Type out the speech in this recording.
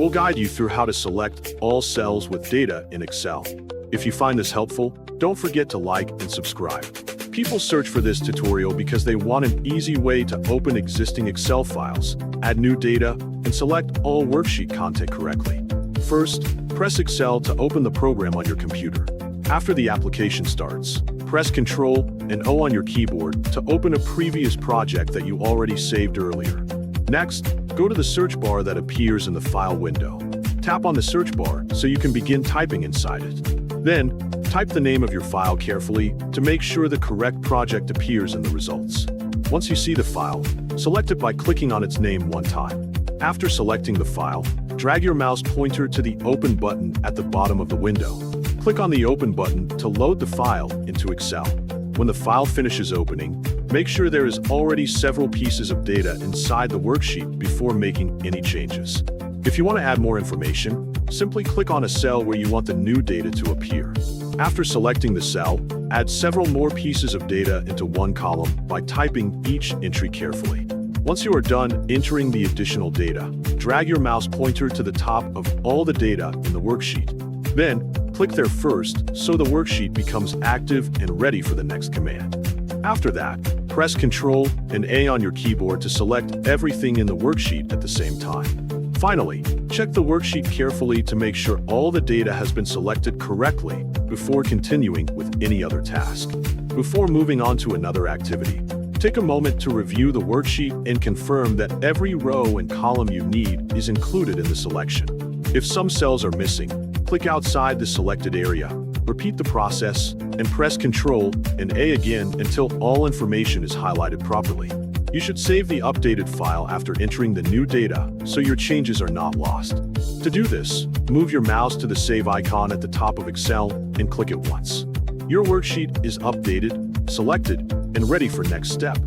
We'll guide you through how to select all cells with data in Excel. If you find this helpful, don't forget to like and subscribe. People search for this tutorial because they want an easy way to open existing Excel files, add new data, and select all worksheet content correctly. First, press Excel to open the program on your computer. After the application starts, press Ctrl and O on your keyboard to open a previous project that you already saved earlier. Next, go to the search bar that appears in the File window. Tap on the search bar so you can begin typing inside it. Then, type the name of your file carefully to make sure the correct project appears in the results. Once you see the file, select it by clicking on its name one time. After selecting the file, drag your mouse pointer to the Open button at the bottom of the window. Click on the Open button to load the file into Excel. When the file finishes opening, make sure there is already several pieces of data inside the worksheet before making any changes. If you want to add more information, simply click on a cell where you want the new data to appear. After selecting the cell, add several more pieces of data into one column by typing each entry carefully. Once you are done entering the additional data, drag your mouse pointer to the top of all the data in the worksheet. Then, click there first so the worksheet becomes active and ready for the next command. After that, press Ctrl and A on your keyboard to select everything in the worksheet at the same time. Finally, check the worksheet carefully to make sure all the data has been selected correctly before continuing with any other task. Before moving on to another activity, take a moment to review the worksheet and confirm that every row and column you need is included in the selection. If some cells are missing, click outside the selected area, repeat the process, and press Ctrl and A again until all information is highlighted properly. You should save the updated file after entering the new data so your changes are not lost. To do this, move your mouse to the Save icon at the top of Excel and click it once. Your worksheet is updated, selected, and ready for next step.